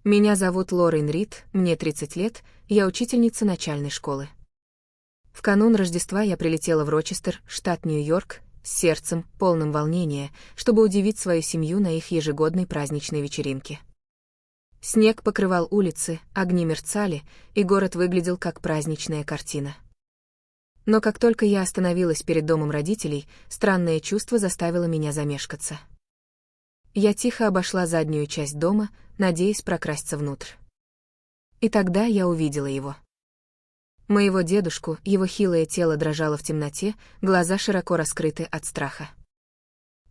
Меня зовут Лорен Рид, мне 30 лет, я учительница начальной школы. В канун Рождества я прилетела в Рочестер, штат Нью-Йорк, с сердцем, полным волнения, чтобы удивить свою семью на их ежегодной праздничной вечеринке. Снег покрывал улицы, огни мерцали, и город выглядел как праздничная картина. Но как только я остановилась перед домом родителей, странное чувство заставило меня замешкаться. Я тихо обошла заднюю часть дома, надеясь прокрасться внутрь. И тогда я увидела его. Моего дедушку, его хилое тело дрожало в темноте, глаза широко раскрыты от страха.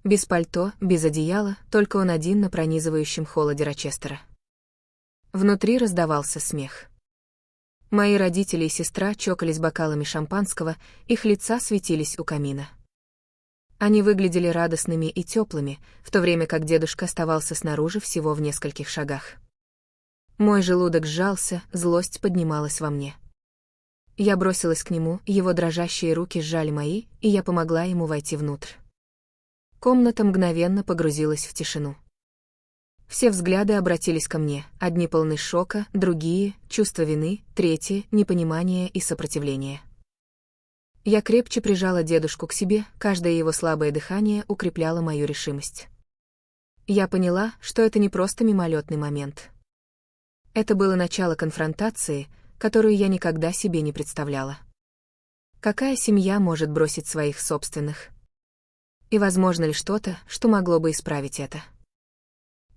Без пальто, без одеяла, только он один на пронизывающем холоде Рочестера. Внутри раздавался смех. Мои родители и сестра чокались бокалами шампанского, их лица светились у камина. Они выглядели радостными и теплыми, в то время как дедушка оставался снаружи всего в нескольких шагах. Мой желудок сжался, злость поднималась во мне. Я бросилась к нему, его дрожащие руки сжали мои, и я помогла ему войти внутрь. Комната мгновенно погрузилась в тишину. Все взгляды обратились ко мне, одни полны шока, другие — чувство вины, третьи — непонимание и сопротивление. Я крепче прижала дедушку к себе, каждое его слабое дыхание укрепляло мою решимость. Я поняла, что это не просто мимолетный момент. Это было начало конфронтации, которую я никогда себе не представляла. Какая семья может бросить своих собственных? И возможно ли что-то, что могло бы исправить это?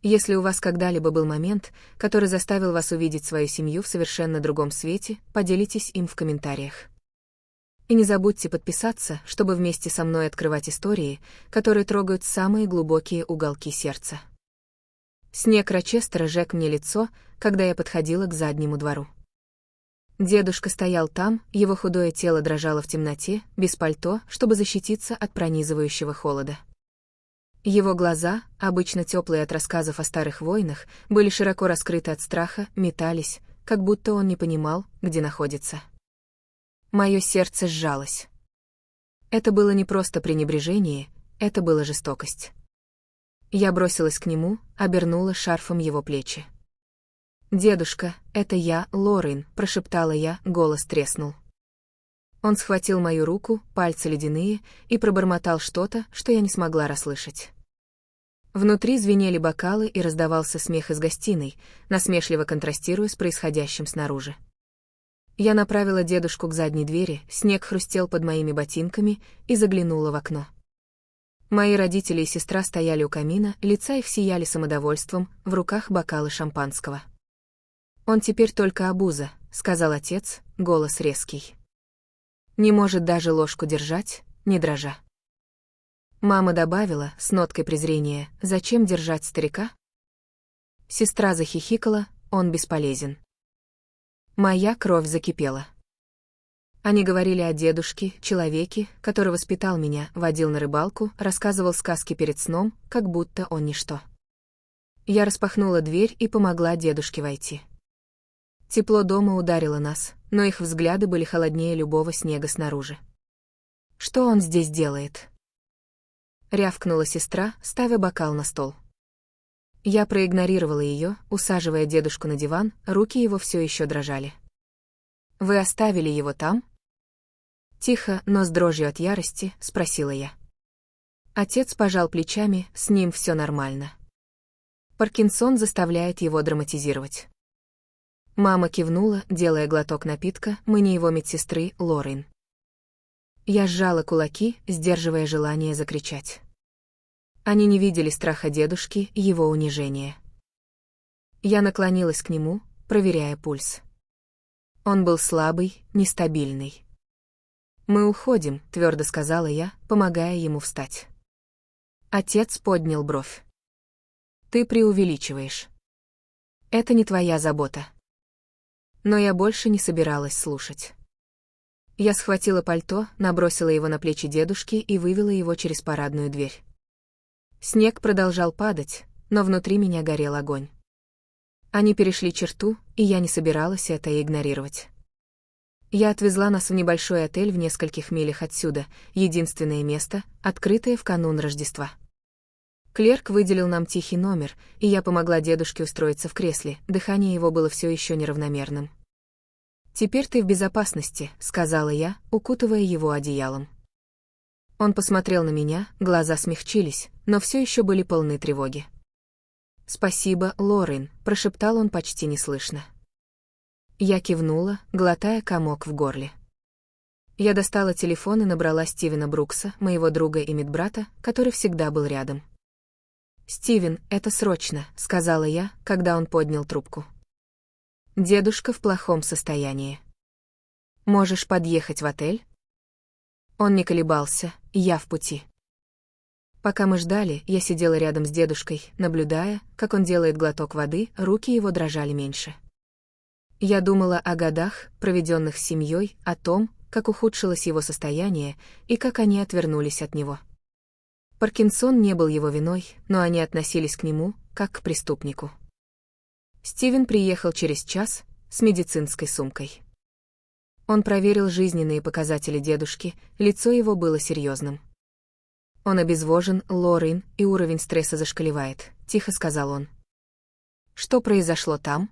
Если у вас когда-либо был момент, который заставил вас увидеть свою семью в совершенно другом свете, поделитесь им в комментариях. И не забудьте подписаться, чтобы вместе со мной открывать истории, которые трогают самые глубокие уголки сердца. Снег Рочестера жег мне лицо, когда я подходила к заднему двору. Дедушка стоял там, его худое тело дрожало в темноте, без пальто, чтобы защититься от пронизывающего холода. Его глаза, обычно теплые от рассказов о старых войнах, были широко раскрыты от страха, метались, как будто он не понимал, где находится. Мое сердце сжалось. Это было не просто пренебрежение, это была жестокость. Я бросилась к нему, обернула шарфом его плечи. «Дедушка, это я, Лорен», — прошептала я, голос треснул. Он схватил мою руку, пальцы ледяные, и пробормотал что-то, что я не смогла расслышать. Внутри звенели бокалы и раздавался смех из гостиной, насмешливо контрастируя с происходящим снаружи. Я направила дедушку к задней двери, снег хрустел под моими ботинками, и заглянула в окно. Мои родители и сестра стояли у камина, лица их сияли самодовольством, в руках бокалы шампанского. «Он теперь только обуза», — сказал отец, голос резкий. «Не может даже ложку держать, не дрожа». Мама добавила, с ноткой презрения, «Зачем держать старика?» Сестра захихикала, «Он бесполезен». Моя кровь закипела. Они говорили о дедушке, человеке, который воспитал меня, водил на рыбалку, рассказывал сказки перед сном, как будто он ничто. Я распахнула дверь и помогла дедушке войти. Тепло дома ударило нас, но их взгляды были холоднее любого снега снаружи. «Что он здесь делает?» — рявкнула сестра, ставя бокал на стол. Я проигнорировала ее, усаживая дедушку на диван, руки его все еще дрожали. «Вы оставили его там?» Тихо, но с дрожью от ярости, спросила я. Отец пожал плечами, с ним все нормально. Паркинсон заставляет его драматизировать. Мама кивнула, делая глоток напитка, мы не его медсестры, Лорен. Я сжала кулаки, сдерживая желание закричать. Они не видели страха дедушки, его унижения. Я наклонилась к нему, проверяя пульс. Он был слабый, нестабильный. «Мы уходим», — твердо сказала я, помогая ему встать. Отец поднял бровь. «Ты преувеличиваешь. Это не твоя забота». Но я больше не собиралась слушать. Я схватила пальто, набросила его на плечи дедушки и вывела его через парадную дверь. Снег продолжал падать, но внутри меня горел огонь. Они перешли черту, и я не собиралась это игнорировать. Я отвезла нас в небольшой отель в нескольких милях отсюда, единственное место, открытое в канун Рождества. Клерк выделил нам тихий номер, и я помогла дедушке устроиться в кресле, дыхание его было все еще неравномерным. «Теперь ты в безопасности», — сказала я, укутывая его одеялом. Он посмотрел на меня, глаза смягчились, но все еще были полны тревоги. «Спасибо, Лорен», — прошептал он почти неслышно. Я кивнула, глотая комок в горле. Я достала телефон и набрала Стивена Брукса, моего друга и медбрата, который всегда был рядом. «Стивен, это срочно», — сказала я, когда он поднял трубку. «Дедушка в плохом состоянии. Можешь подъехать в отель?» Он не колебался, я в пути. Пока мы ждали, я сидела рядом с дедушкой, наблюдая, как он делает глоток воды, руки его дрожали меньше. Я думала о годах, проведенных с семьей, о том, как ухудшилось его состояние и как они отвернулись от него. Паркинсон не был его виной, но они относились к нему, как к преступнику. Стивен приехал через час с медицинской сумкой. Он проверил жизненные показатели дедушки, лицо его было серьезным. «Он обезвожен, Лорен, и уровень стресса зашкаливает», — тихо сказал он. «Что произошло там?»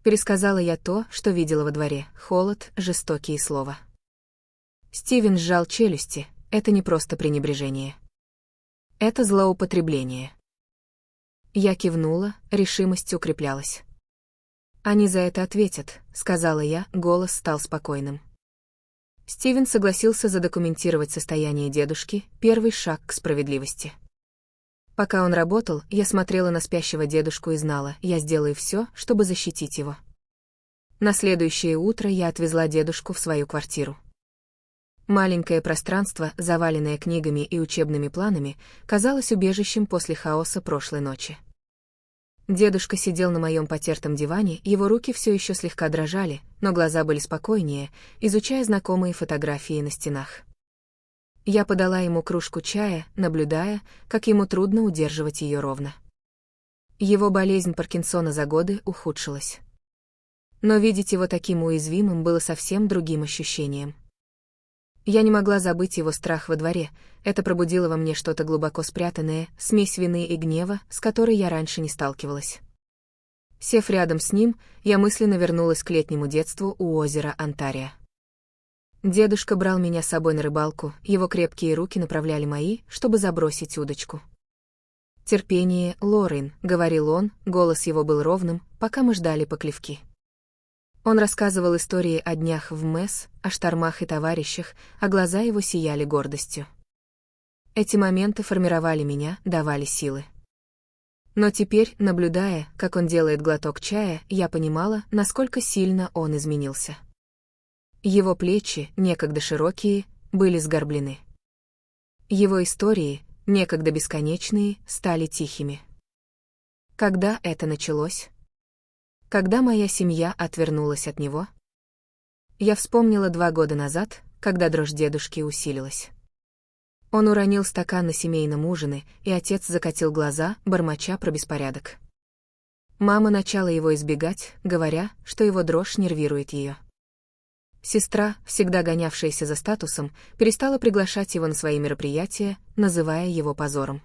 Пересказала я то, что видела во дворе: холод, жестокие слова. Стивен сжал челюсти, это не просто пренебрежение. Это злоупотребление. Я кивнула, решимость укреплялась. «Они за это ответят», — сказала я, голос стал спокойным. Стивен согласился задокументировать состояние дедушки, первый шаг к справедливости. Пока он работал, я смотрела на спящего дедушку и знала, я сделаю все, чтобы защитить его. На следующее утро я отвезла дедушку в свою квартиру. Маленькое пространство, заваленное книгами и учебными планами, казалось убежищем после хаоса прошлой ночи. Дедушка сидел на моем потертом диване, его руки все еще слегка дрожали, но глаза были спокойнее, изучая знакомые фотографии на стенах. Я подала ему кружку чая, наблюдая, как ему трудно удерживать ее ровно. Его болезнь Паркинсона за годы ухудшилась. Но видеть его таким уязвимым было совсем другим ощущением. Я не могла забыть его страх во дворе, это пробудило во мне что-то глубоко спрятанное, смесь вины и гнева, с которой я раньше не сталкивалась. Сев рядом с ним, я мысленно вернулась к летнему детству у озера Онтарио. Дедушка брал меня с собой на рыбалку, его крепкие руки направляли мои, чтобы забросить удочку. «Терпение, Лорен», — говорил он, голос его был ровным, пока мы ждали поклевки. Он рассказывал истории о днях в МЭС, о штормах и товарищах, а глаза его сияли гордостью. Эти моменты формировали меня, давали силы. Но теперь, наблюдая, как он делает глоток чая, я понимала, насколько сильно он изменился. Его плечи, некогда широкие, были сгорблены. Его истории, некогда бесконечные, стали тихими. Когда это началось? Когда моя семья отвернулась от него? Я вспомнила 2 года назад, когда дрожь дедушки усилилась. Он уронил стакан на семейном ужине, и отец закатил глаза, бормоча про беспорядок. Мама начала его избегать, говоря, что его дрожь нервирует ее. Сестра, всегда гонявшаяся за статусом, перестала приглашать его на свои мероприятия, называя его позором.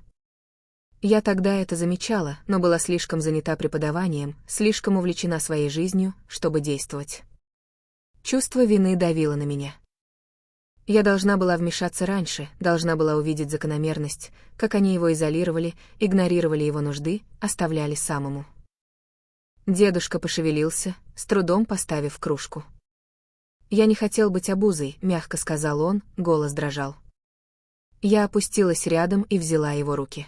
Я тогда это замечала, но была слишком занята преподаванием, слишком увлечена своей жизнью, чтобы действовать. Чувство вины давило на меня. Я должна была вмешаться раньше, должна была увидеть закономерность, как они его изолировали, игнорировали его нужды, оставляли самому. Дедушка пошевелился, с трудом поставив кружку. «Я не хотел быть обузой», — мягко сказал он, голос дрожал. Я опустилась рядом и взяла его руки.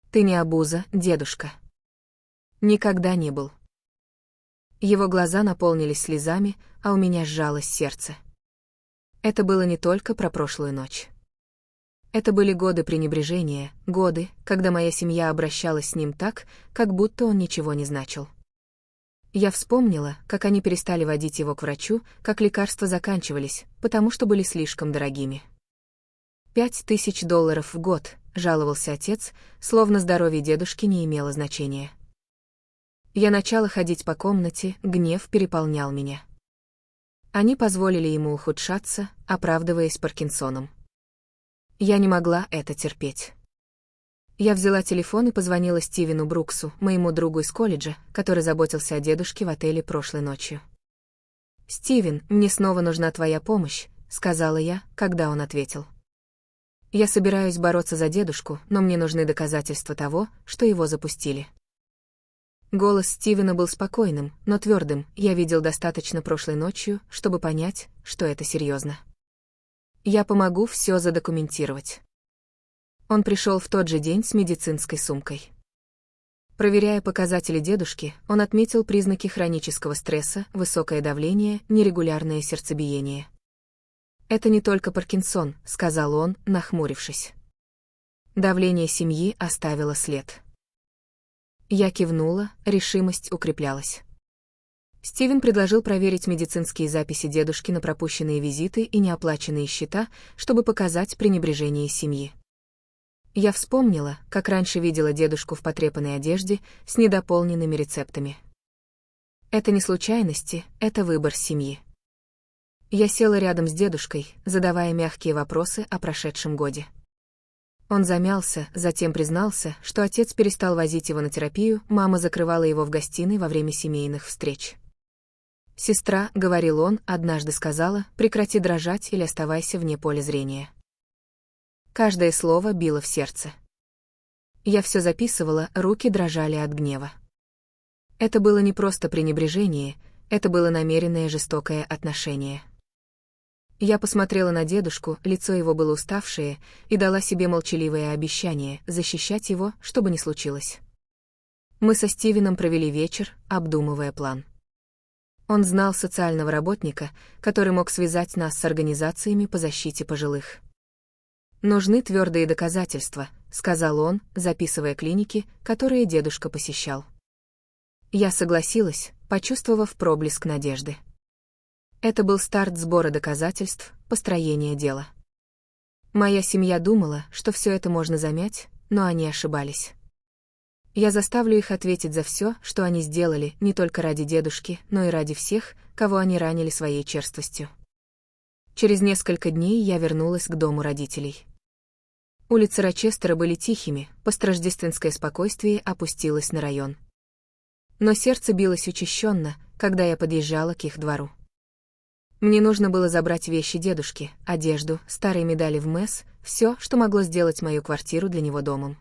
«Ты не обуза, дедушка. Никогда не был». Его глаза наполнились слезами, а у меня сжалось сердце. Это было не только про прошлую ночь. Это были годы пренебрежения, годы, когда моя семья обращалась с ним так, как будто он ничего не значил. Я вспомнила, как они перестали водить его к врачу, как лекарства заканчивались, потому что были слишком дорогими. $5000 в год, жаловался отец, словно здоровье дедушки не имело значения. Я начала ходить по комнате, гнев переполнял меня. Они позволили ему ухудшаться, оправдываясь Паркинсоном. Я не могла это терпеть. Я взяла телефон и позвонила Стивену Бруксу, моему другу из колледжа, который заботился о дедушке в отеле прошлой ночью. «Стивен, мне снова нужна твоя помощь», — сказала я, когда он ответил. «Я собираюсь бороться за дедушку, но мне нужны доказательства того, что его запустили». Голос Стивена был спокойным, но твердым. Я видел достаточно прошлой ночью, чтобы понять, что это серьезно. «Я помогу все задокументировать». Он пришел в тот же день с медицинской сумкой. Проверяя показатели дедушки, он отметил признаки хронического стресса, высокое давление, нерегулярное сердцебиение. «Это не только Паркинсон», — сказал он, нахмурившись. Давление семьи оставило след. Я кивнула, решимость укреплялась. Стивен предложил проверить медицинские записи дедушки на пропущенные визиты и неоплаченные счета, чтобы показать пренебрежение семьи. Я вспомнила, как раньше видела дедушку в потрепанной одежде с недополненными рецептами. Это не случайности, это выбор семьи. Я села рядом с дедушкой, задавая мягкие вопросы о прошедшем годе. Он замялся, затем признался, что отец перестал возить его на терапию, мама закрывала его в гостиной во время семейных встреч. «Сестра», — говорил он, однажды сказала, «прекрати дрожать или оставайся вне поля зрения». Каждое слово било в сердце. Я все записывала, руки дрожали от гнева. Это было не просто пренебрежение, это было намеренное жестокое отношение. Я посмотрела на дедушку, лицо его было уставшее, и дала себе молчаливое обещание защищать его, что бы ни случилось. Мы со Стивеном провели вечер, обдумывая план. Он знал социального работника, который мог связать нас с организациями по защите пожилых. «Нужны твердые доказательства», — сказал он, записывая клиники, которые дедушка посещал. Я согласилась, почувствовав проблеск надежды. Это был старт сбора доказательств, построения дела. Моя семья думала, что все это можно замять, но они ошибались. Я заставлю их ответить за все, что они сделали, не только ради дедушки, но и ради всех, кого они ранили своей черствостью. Через несколько дней я вернулась к дому родителей. Улицы Рочестера были тихими, построждественское спокойствие опустилось на район. Но сердце билось учащенно, когда я подъезжала к их двору. Мне нужно было забрать вещи дедушки, одежду, старые медали в МЭС, все, что могло сделать мою квартиру для него домом.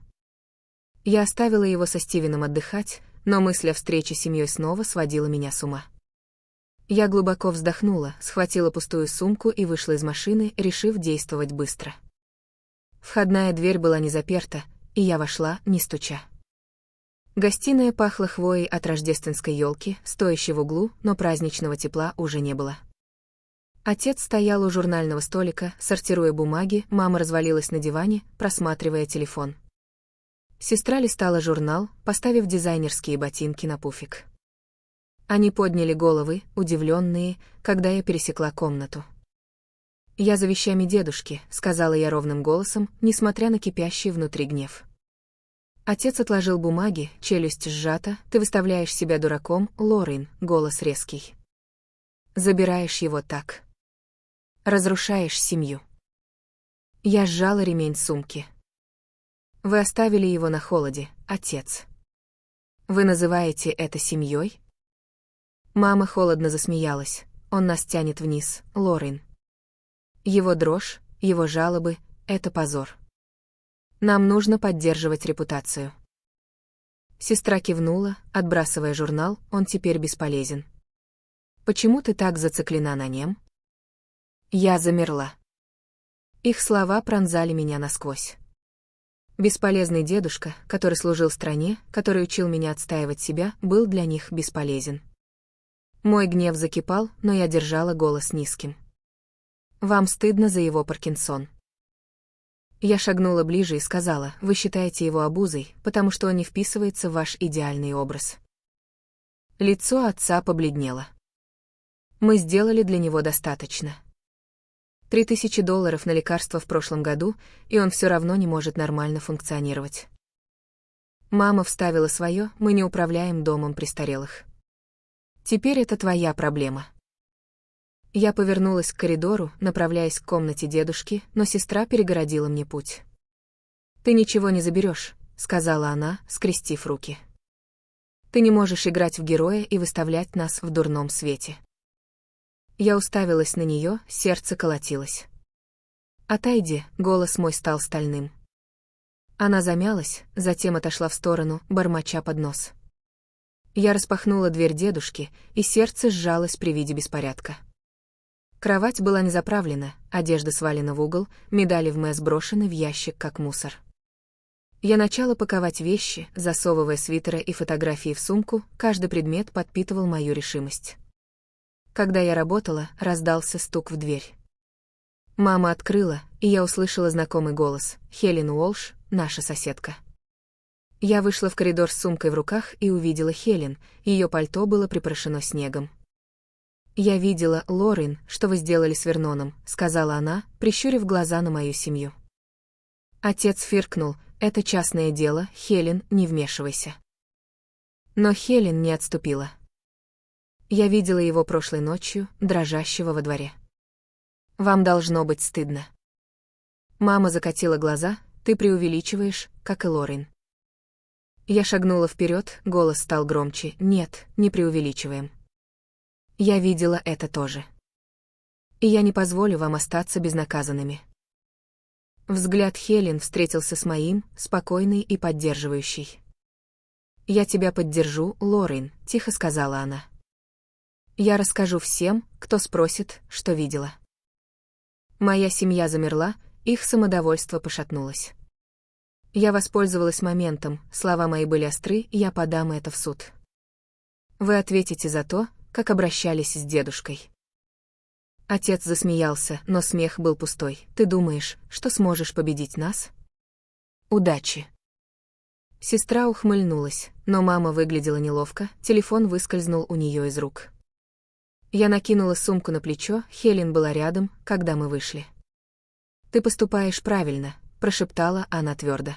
Я оставила его со Стивеном отдыхать, но мысль о встрече с семьей снова сводила меня с ума. Я глубоко вздохнула, схватила пустую сумку и вышла из машины, решив действовать быстро. Входная дверь была не заперта, и я вошла, не стуча. Гостиная пахла хвоей от рождественской елки, стоящей в углу, но праздничного тепла уже не было. Отец стоял у журнального столика, сортируя бумаги, мама развалилась на диване, просматривая телефон. Сестра листала журнал, поставив дизайнерские ботинки на пуфик. Они подняли головы, удивленные, когда я пересекла комнату. «Я за вещами дедушки», — сказала я ровным голосом, несмотря на кипящий внутри гнев. Отец отложил бумаги, челюсть сжата, «Ты выставляешь себя дураком, Лорен», — голос резкий. «Забираешь его так. Разрушаешь семью». Я сжала ремень сумки. «Вы оставили его на холоде, отец. Вы называете это семьей?» Мама холодно засмеялась. «Он нас тянет вниз, Лорен. Его дрожь, его жалобы — это позор. Нам нужно поддерживать репутацию». Сестра кивнула, отбрасывая журнал, «Он теперь бесполезен». «Почему ты так зациклена на нем?» Я замерла. Их слова пронзали меня насквозь. Бесполезный дедушка, который служил стране, который учил меня отстаивать себя, был для них бесполезен. Мой гнев закипал, но я держала голос низким. «Вам стыдно за его Паркинсон». Я шагнула ближе и сказала, «Вы считаете его обузой, потому что он не вписывается в ваш идеальный образ». Лицо отца побледнело. «Мы сделали для него достаточно. $3000 на лекарства в прошлом году, и он все равно не может нормально функционировать». Мама вставила свое, «Мы не управляем домом престарелых. Теперь это твоя проблема». Я повернулась к коридору, направляясь к комнате дедушки, но сестра перегородила мне путь. «Ты ничего не заберешь, — сказала она, скрестив руки. «Ты не можешь играть в героя и выставлять нас в дурном свете». Я уставилась на нее, сердце колотилось. «Отойди», — голос мой стал стальным. Она замялась, затем отошла в сторону, бормоча под нос. Я распахнула дверь дедушки, и сердце сжалось при виде беспорядка. Кровать была не заправлена, одежда свалена в угол, медали в МЭС брошены в ящик, как мусор. Я начала паковать вещи, засовывая свитеры и фотографии в сумку, каждый предмет подпитывал мою решимость. Когда я работала, раздался стук в дверь. Мама открыла, и я услышала знакомый голос: «Хелен Уолш, наша соседка». Я вышла в коридор с сумкой в руках и увидела Хелен, ее пальто было припорошено снегом. «Я видела, Лорен, что вы сделали с Верноном», — сказала она, прищурив глаза на мою семью. Отец фыркнул: «Это частное дело, Хелен, не вмешивайся». Но Хелен не отступила. Я видела его прошлой ночью, дрожащего во дворе. «Вам должно быть стыдно». Мама закатила глаза: «Ты преувеличиваешь, как и Лорен». Я шагнула вперед, голос стал громче: «Нет, не преувеличиваем. Я видела это тоже. И я не позволю вам остаться безнаказанными». Взгляд Хелен встретился с моим, спокойный и поддерживающий. «Я тебя поддержу, Лорен», — тихо сказала она. «Я расскажу всем, кто спросит, что видела». Моя семья замерла, их самодовольство пошатнулось. Я воспользовалась моментом, слова мои были остры, я подам это в суд. Вы ответите за то, как обращались с дедушкой. Отец засмеялся, но смех был пустой. «Ты думаешь, что сможешь победить нас? Удачи». Сестра ухмыльнулась, но мама выглядела неловко, телефон выскользнул у нее из рук. Я накинула сумку на плечо, Хелен была рядом, когда мы вышли. «Ты поступаешь правильно», — прошептала она твердо.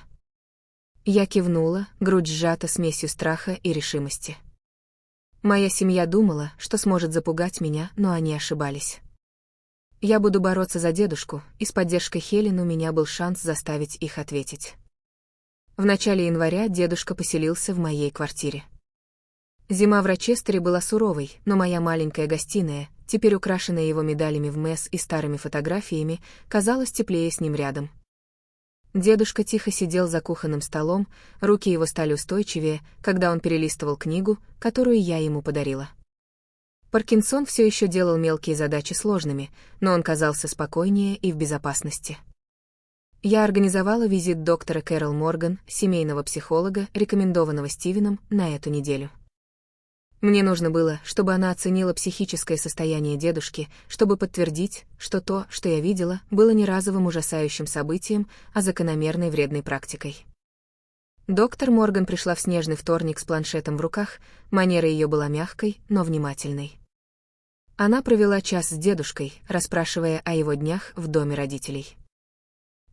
Я кивнула, грудь сжата смесью страха и решимости. Моя семья думала, что сможет запугать меня, но они ошибались. Я буду бороться за дедушку, и с поддержкой Хелен у меня был шанс заставить их ответить. В начале января дедушка поселился в моей квартире. Зима в Рочестере была суровой, но моя маленькая гостиная, теперь украшенная его медалями в МЭС и старыми фотографиями, казалась теплее с ним рядом. Дедушка тихо сидел за кухонным столом, руки его стали устойчивее, когда он перелистывал книгу, которую я ему подарила. Паркинсон все еще делал мелкие задачи сложными, но он казался спокойнее и в безопасности. Я организовала визит доктора Кэрол Морган, семейного психолога, рекомендованного Стивеном, на эту неделю. Мне нужно было, чтобы она оценила психическое состояние дедушки, чтобы подтвердить, что то, что я видела, было не разовым ужасающим событием, а закономерной вредной практикой. Доктор Морган пришла в снежный вторник с планшетом в руках, манера ее была мягкой, но внимательной. Она провела час с дедушкой, расспрашивая о его днях в доме родителей.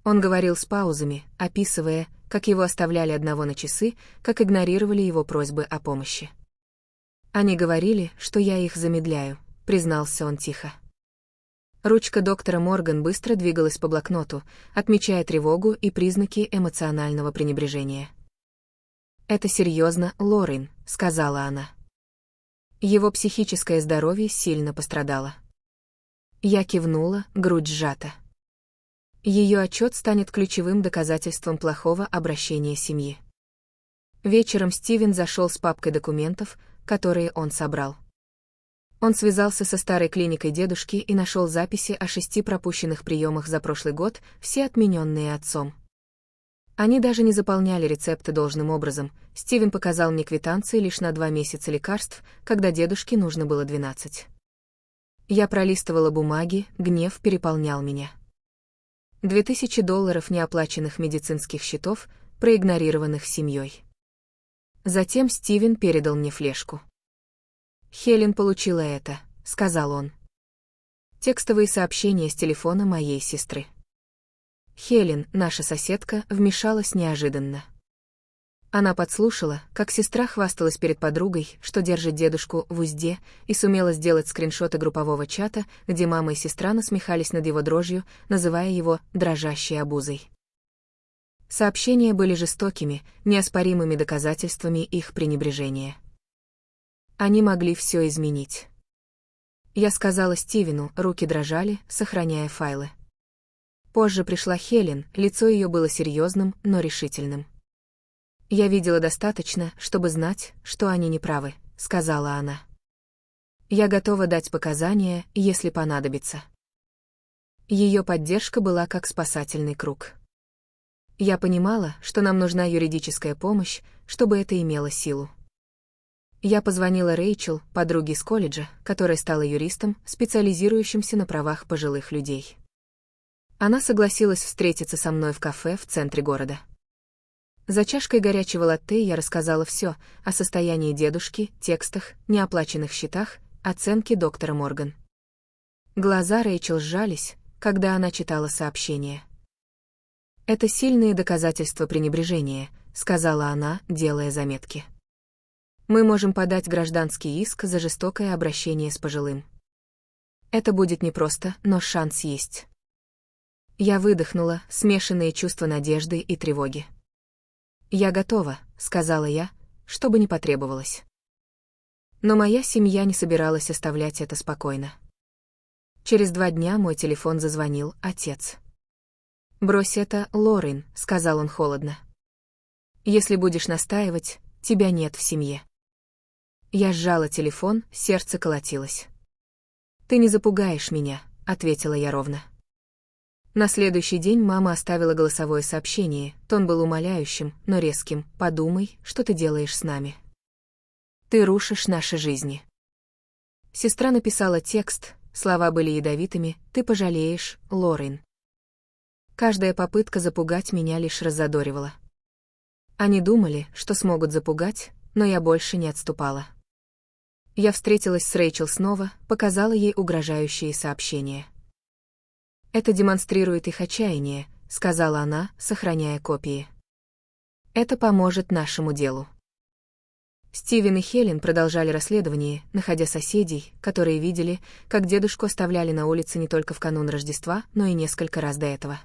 Он говорил с паузами, описывая, как его оставляли одного на часы, как игнорировали его просьбы о помощи. «Они говорили, что я их замедляю», — признался он тихо. Ручка доктора Морган быстро двигалась по блокноту, отмечая тревогу и признаки эмоционального пренебрежения. «Это серьезно, Лорен», — сказала она. Его психическое здоровье сильно пострадало. Я кивнула, грудь сжата. Ее отчет станет ключевым доказательством плохого обращения семьи. Вечером Стивен зашел с папкой документов, которые он собрал. Он связался со старой клиникой дедушки и нашел записи о 6 пропущенных приемах за прошлый год, все отмененные отцом. Они даже не заполняли рецепты должным образом. Стивен показал мне квитанции лишь на 2 месяца лекарств, когда дедушке нужно было 12. Я пролистывала бумаги, гнев переполнял меня. $2000 неоплаченных медицинских счетов, проигнорированных семьей. Затем Стивен передал мне флешку. «Хелен получила это», — сказал он. Текстовые сообщения с телефона моей сестры. Хелен, наша соседка, вмешалась неожиданно. Она подслушала, как сестра хвасталась перед подругой, что держит дедушку в узде, и сумела сделать скриншоты группового чата, где мама и сестра насмехались над его дрожью, называя его «дрожащей обузой». Сообщения были жестокими, неоспоримыми доказательствами их пренебрежения. Они могли все изменить. Я сказала Стивену, руки дрожали, сохраняя файлы. Позже пришла Хелен, лицо ее было серьезным, но решительным. «Я видела достаточно, чтобы знать, что они неправы», — сказала она. «Я готова дать показания, если понадобится». Ее поддержка была как спасательный круг. Я понимала, что нам нужна юридическая помощь, чтобы это имело силу. Я позвонила Рэйчел, подруге из колледжа, которая стала юристом, специализирующимся на правах пожилых людей. Она согласилась встретиться со мной в кафе в центре города. За чашкой горячего латте я рассказала все о состоянии дедушки, текстах, неоплаченных счетах, оценке доктора Морган. Глаза Рэйчел сжались, когда она читала сообщение. «Это сильные доказательства пренебрежения», — сказала она, делая заметки. «Мы можем подать гражданский иск за жестокое обращение с пожилым. Это будет непросто, но шанс есть». Я выдохнула, смешанные чувства надежды и тревоги. «Я готова», — сказала я, что бы ни потребовалось. Но моя семья не собиралась оставлять это спокойно. Через 2 дня мой телефон зазвонил отец. «Брось это, Лорен», — сказал он холодно. «Если будешь настаивать, тебя нет в семье». Я сжала телефон, сердце колотилось. «Ты не запугаешь меня», — ответила я ровно. На следующий день мама оставила голосовое сообщение, тон был умоляющим, но резким: «Подумай, что ты делаешь с нами. Ты рушишь наши жизни». Сестра написала текст, слова были ядовитыми: «Ты пожалеешь, Лорен». Каждая попытка запугать меня лишь раззадоривала. Они думали, что смогут запугать, но я больше не отступала. Я встретилась с Рэйчел снова, показала ей угрожающие сообщения. «Это демонстрирует их отчаяние», — сказала она, сохраняя копии. «Это поможет нашему делу». Стивен и Хелен продолжали расследование, находя соседей, которые видели, как дедушку оставляли на улице не только в канун Рождества, но и несколько раз до этого.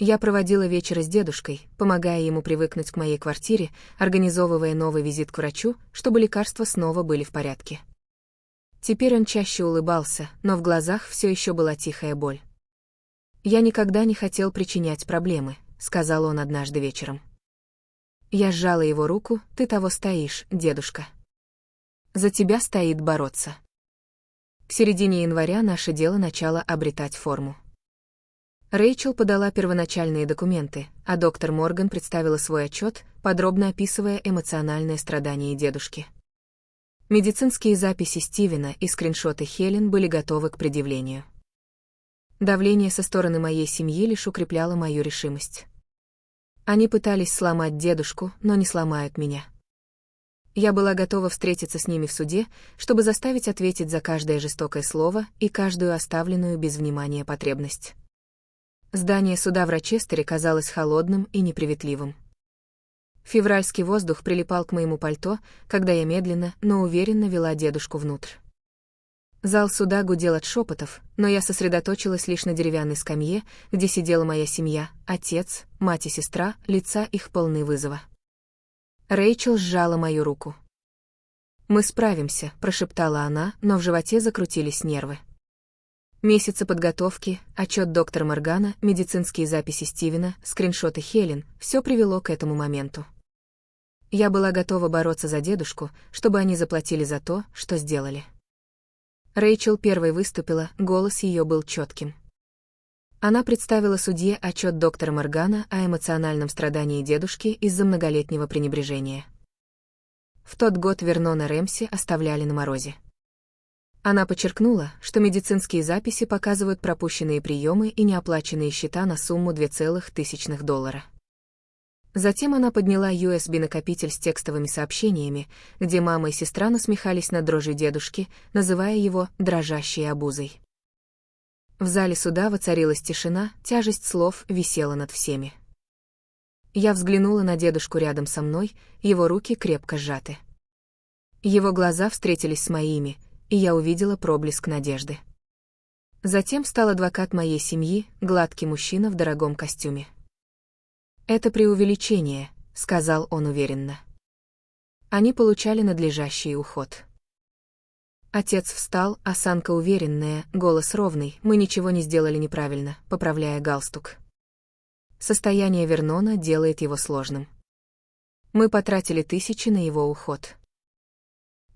Я проводила вечеры с дедушкой, помогая ему привыкнуть к моей квартире, организовывая новый визит к врачу, чтобы лекарства снова были в порядке. Теперь он чаще улыбался, но в глазах все еще была тихая боль. «Я никогда не хотел причинять проблемы», — сказал он однажды вечером. Я сжала его руку: «Ты того стоишь, дедушка. За тебя стоит бороться». К середине января наше дело начало обретать форму. Рэйчел подала первоначальные документы, а доктор Морган представила свой отчет, подробно описывая эмоциональные страдания дедушки. Медицинские записи Стивена и скриншоты Хелен были готовы к предъявлению. Давление со стороны моей семьи лишь укрепляло мою решимость. Они пытались сломать дедушку, но не сломают меня. Я была готова встретиться с ними в суде, чтобы заставить ответить за каждое жестокое слово и каждую оставленную без внимания потребность. Здание суда в Рочестере казалось холодным и неприветливым. Февральский воздух прилипал к моему пальто, когда я медленно, но уверенно вела дедушку внутрь. Зал суда гудел от шепотов, но я сосредоточилась лишь на деревянной скамье, где сидела моя семья, отец, мать и сестра, лица их полны вызова. Рэйчел сжала мою руку. «Мы справимся», — прошептала она, но в животе закрутились нервы. Месяцы подготовки, отчет доктора Моргана, медицинские записи Стивена, скриншоты Хелен — все привело к этому моменту. Я была готова бороться за дедушку, чтобы они заплатили за то, что сделали. Рэйчел первой выступила, голос ее был четким. Она представила судье отчет доктора Моргана о эмоциональном страдании дедушки из-за многолетнего пренебрежения. В тот год Вернона Рэмси оставляли на морозе. Она подчеркнула, что медицинские записи показывают пропущенные приемы и неоплаченные счета на сумму $2,000. Затем она подняла USB-накопитель с текстовыми сообщениями, где мама и сестра насмехались над дрожью дедушки, называя его «дрожащей обузой». В зале суда воцарилась тишина, тяжесть слов висела над всеми. Я взглянула на дедушку рядом со мной, его руки крепко сжаты. Его глаза встретились с моими, и я увидела проблеск надежды. Затем встал адвокат моей семьи, гладкий мужчина в дорогом костюме. «Это преувеличение», — сказал он уверенно. Они получали надлежащий уход. Отец встал, осанка уверенная, голос ровный, мы ничего не сделали неправильно, поправляя галстук. Состояние Вернона делает его сложным. Мы потратили тысячи на его уход.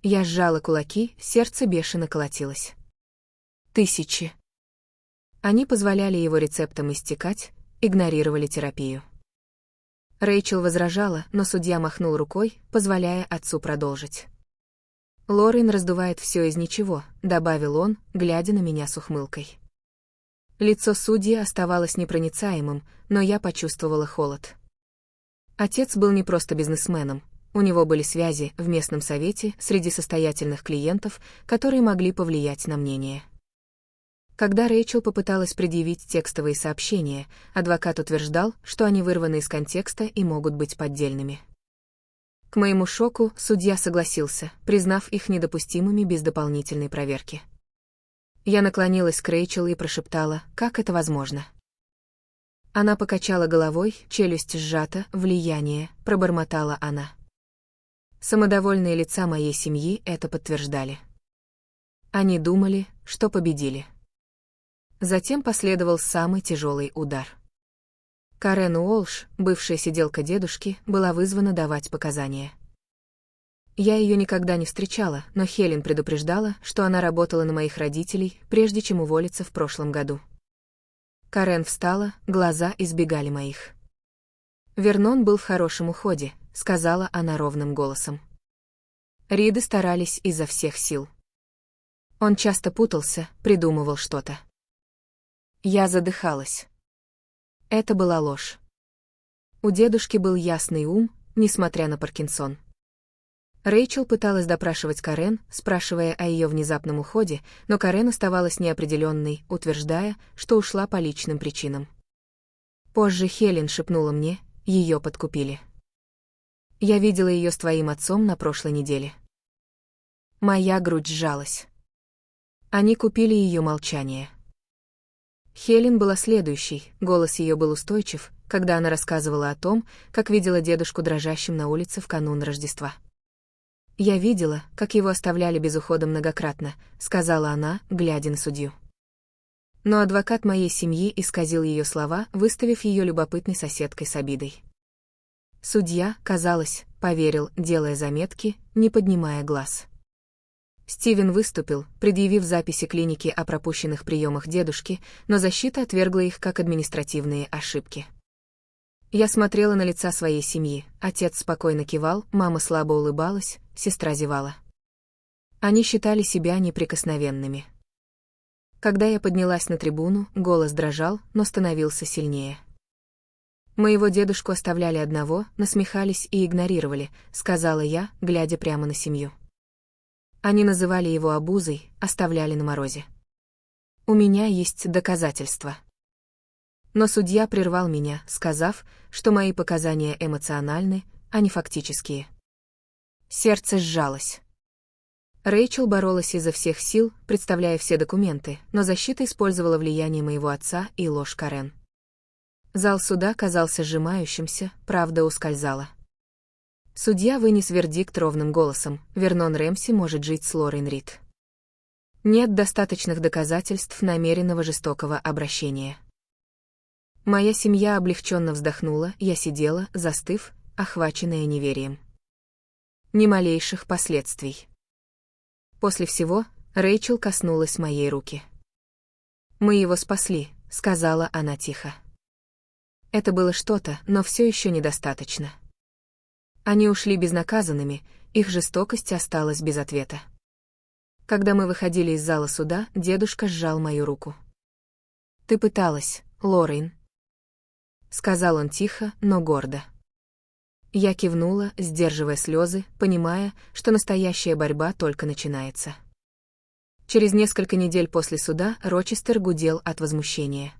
Я сжала кулаки, сердце бешено колотилось. Тысячи. Они позволяли его рецептам истекать, игнорировали терапию. Рэйчел возражала, но судья махнул рукой, позволяя отцу продолжить. «Лорен раздувает все из ничего», — добавил он, глядя на меня с ухмылкой. Лицо судьи оставалось непроницаемым, но я почувствовала холод. Отец был не просто бизнесменом, у него были связи в местном совете среди состоятельных клиентов, которые могли повлиять на мнение. Когда Рэйчел попыталась предъявить текстовые сообщения, адвокат утверждал, что они вырваны из контекста и могут быть поддельными. К моему шоку, судья согласился, признав их недопустимыми без дополнительной проверки. Я наклонилась к Рэйчел и прошептала, как это возможно. Она покачала головой, челюсть сжата, влияние, пробормотала она. Самодовольные лица моей семьи это подтверждали. Они думали, что победили. Затем последовал самый тяжелый удар. Карен Уолш, бывшая сиделка дедушки, была вызвана давать показания. Я ее никогда не встречала, но Хелен предупреждала, что она работала на моих родителей, прежде чем уволиться в прошлом году. Карен встала, глаза избегали моих. «Вернон был в хорошем уходе», — сказала она ровным голосом. Риды старались изо всех сил. Он часто путался, придумывал что-то. Я задыхалась. Это была ложь. У дедушки был ясный ум, несмотря на Паркинсон. Рэйчел пыталась допрашивать Карен, спрашивая о ее внезапном уходе, но Карен оставалась неопределенной, утверждая, что ушла по личным причинам. Позже Хелен шепнула мне, ее подкупили. Я видела ее с твоим отцом на прошлой неделе. Моя грудь сжалась. Они купили ее молчание. Хелен была следующей, голос ее был устойчив, когда она рассказывала о том, как видела дедушку дрожащим на улице в канун Рождества. «Я видела, как его оставляли без ухода многократно», — сказала она, глядя на судью. Но адвокат моей семьи исказил ее слова, выставив ее любопытной соседкой с обидой. Судья, казалось, поверил, делая заметки, не поднимая глаз. Стивен выступил, предъявив записи клиники о пропущенных приемах дедушки, но защита отвергла их как административные ошибки. Я смотрела на лица своей семьи, отец спокойно кивал, мама слабо улыбалась, сестра зевала. Они считали себя неприкосновенными. Когда я поднялась на трибуну, голос дрожал, но становился сильнее. «Моего дедушку оставляли одного, насмехались и игнорировали», — сказала я, глядя прямо на семью. Они называли его обузой, оставляли на морозе. У меня есть доказательства. Но судья прервал меня, сказав, что мои показания эмоциональны, а не фактические. Сердце сжалось. Рэйчел боролась изо всех сил, представляя все документы, но защита использовала влияние моего отца и ложь Карен. Зал суда казался сжимающимся, правда ускользала. Судья вынес вердикт ровным голосом: Вернон Рэмси может жить с Лорен Рид. Нет достаточных доказательств намеренного жестокого обращения. Моя семья облегченно вздохнула, я сидела, застыв, охваченная неверием. Ни малейших последствий. После всего Рэйчел коснулась моей руки. «Мы его спасли», — сказала она тихо. Это было что-то, но все еще недостаточно. Они ушли безнаказанными, их жестокость осталась без ответа. Когда мы выходили из зала суда, дедушка сжал мою руку. «Ты пыталась, Лорен», — сказал он тихо, но гордо. Я кивнула, сдерживая слезы, понимая, что настоящая борьба только начинается. Через несколько недель после суда Рочестер гудел от возмущения.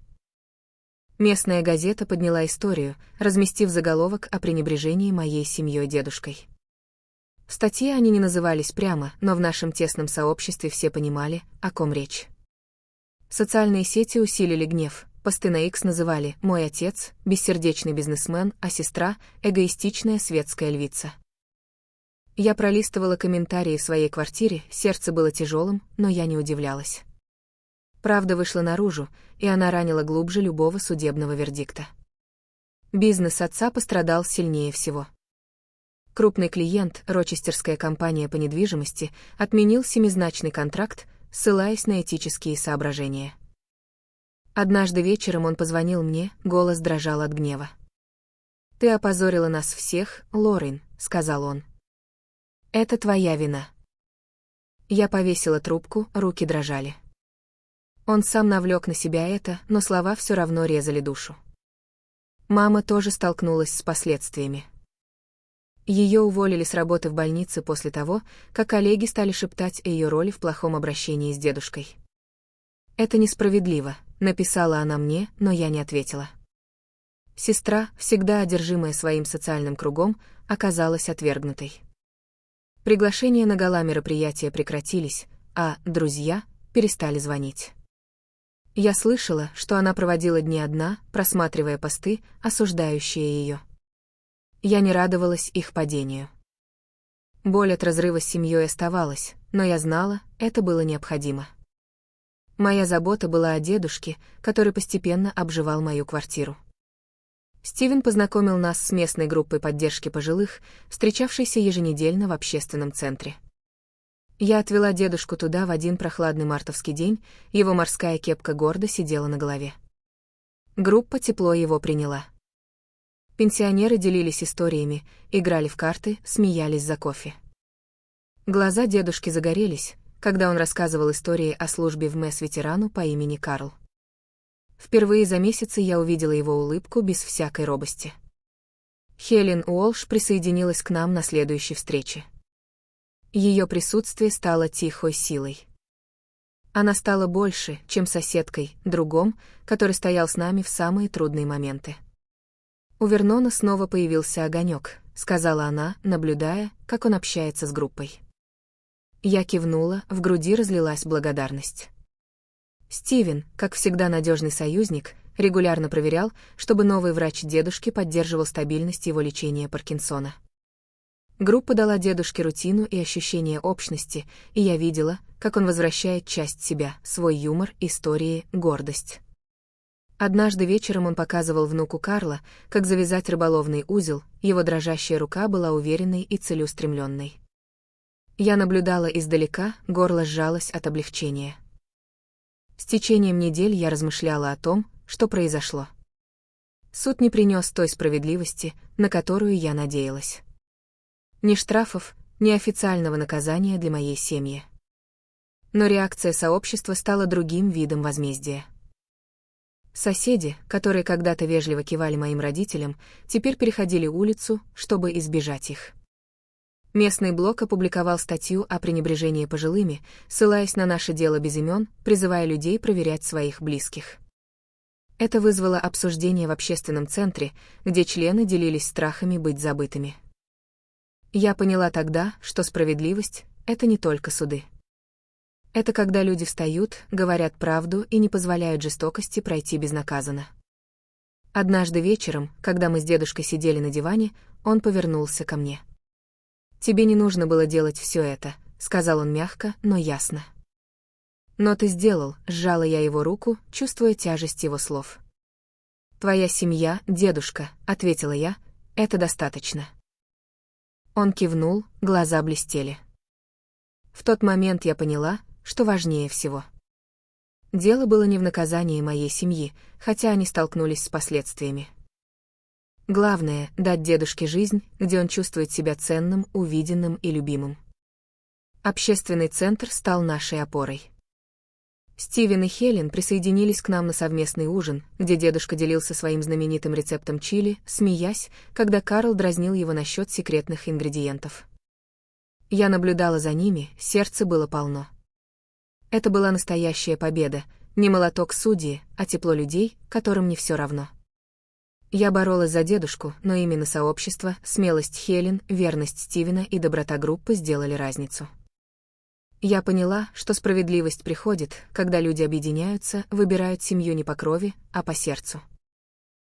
Местная газета подняла историю, разместив заголовок о пренебрежении моей семьей дедушкой. В статье они не назывались прямо, но в нашем тесном сообществе все понимали, о ком речь. Социальные сети усилили гнев, посты на X называли «Мой отец – бессердечный бизнесмен, а сестра – эгоистичная светская львица». Я пролистывала комментарии в своей квартире, сердце было тяжелым, но я не удивлялась. Правда вышла наружу, и она ранила глубже любого судебного вердикта. Бизнес отца пострадал сильнее всего. Крупный клиент, рочестерская компания по недвижимости, отменил семизначный контракт, ссылаясь на этические соображения. Однажды вечером он позвонил мне, голос дрожал от гнева. «Ты опозорила нас всех, Лорен», — сказал он. «Это твоя вина». Я повесила трубку, руки дрожали. Он сам навлек на себя это, но слова все равно резали душу. Мама тоже столкнулась с последствиями. Ее уволили с работы в больнице после того, как коллеги стали шептать о ее роли в плохом обращении с дедушкой. «Это несправедливо», — написала она мне, но я не ответила. Сестра, всегда одержимая своим социальным кругом, оказалась отвергнутой. Приглашения на гала-мероприятия прекратились, а друзья перестали звонить. Я слышала, что она проводила дни одна, просматривая посты, осуждающие ее. Я не радовалась их падению. Боль от разрыва с семьей оставалась, но я знала, это было необходимо. Моя забота была о дедушке, который постепенно обживал мою квартиру. Стивен познакомил нас с местной группой поддержки пожилых, встречавшейся еженедельно в общественном центре. Я отвела дедушку туда в один прохладный мартовский день, его морская кепка гордо сидела на голове. Группа тепло его приняла. Пенсионеры делились историями, играли в карты, смеялись за кофе. Глаза дедушки загорелись, когда он рассказывал истории о службе в МЭС ветерану по имени Карл. Впервые за месяцы я увидела его улыбку без всякой робости. Хелен Уолш присоединилась к нам на следующей встрече. Ее присутствие стало тихой силой. Она стала больше, чем соседкой, другом, который стоял с нами в самые трудные моменты. «У Вернона снова появился огонек», — сказала она, наблюдая, как он общается с группой. Я кивнула, в груди разлилась благодарность. Стивен, как всегда надежный союзник, регулярно проверял, чтобы новый врач дедушки поддерживал стабильность его лечения Паркинсона. Группа дала дедушке рутину и ощущение общности, и я видела, как он возвращает часть себя, свой юмор, истории, гордость. Однажды вечером он показывал внуку Карла, как завязать рыболовный узел, его дрожащая рука была уверенной и целеустремленной. Я наблюдала издалека, горло сжалось от облегчения. С течением недель я размышляла о том, что произошло. Суд не принес той справедливости, на которую я надеялась. Ни штрафов, ни официального наказания для моей семьи. Но реакция сообщества стала другим видом возмездия. Соседи, которые когда-то вежливо кивали моим родителям, теперь переходили улицу, чтобы избежать их. Местный блог опубликовал статью о пренебрежении пожилыми, ссылаясь на наше дело без имен, призывая людей проверять своих близких. Это вызвало обсуждение в общественном центре, где члены делились страхами быть забытыми. Я поняла тогда, что справедливость — это не только суды. Это когда люди встают, говорят правду и не позволяют жестокости пройти безнаказанно. Однажды вечером, когда мы с дедушкой сидели на диване, он повернулся ко мне. «Тебе не нужно было делать все это», — сказал он мягко, но ясно. «Но ты сделал», — сжала я его руку, чувствуя тяжесть его слов. «Твоя семья, дедушка», — ответила я, — «это достаточно». Он кивнул, глаза блестели. В тот момент я поняла, что важнее всего. Дело было не в наказании моей семьи, хотя они столкнулись с последствиями. Главное — дать дедушке жизнь, где он чувствует себя ценным, увиденным и любимым. Общественный центр стал нашей опорой. Стивен и Хелен присоединились к нам на совместный ужин, где дедушка делился своим знаменитым рецептом чили, смеясь, когда Карл дразнил его насчет секретных ингредиентов. Я наблюдала за ними, сердце было полно. Это была настоящая победа, не молоток судьи, а тепло людей, которым не все равно. Я боролась за дедушку, но именно сообщество, смелость Хелен, верность Стивена и доброта группы сделали разницу. Я поняла, что справедливость приходит, когда люди объединяются, выбирают семью не по крови, а по сердцу.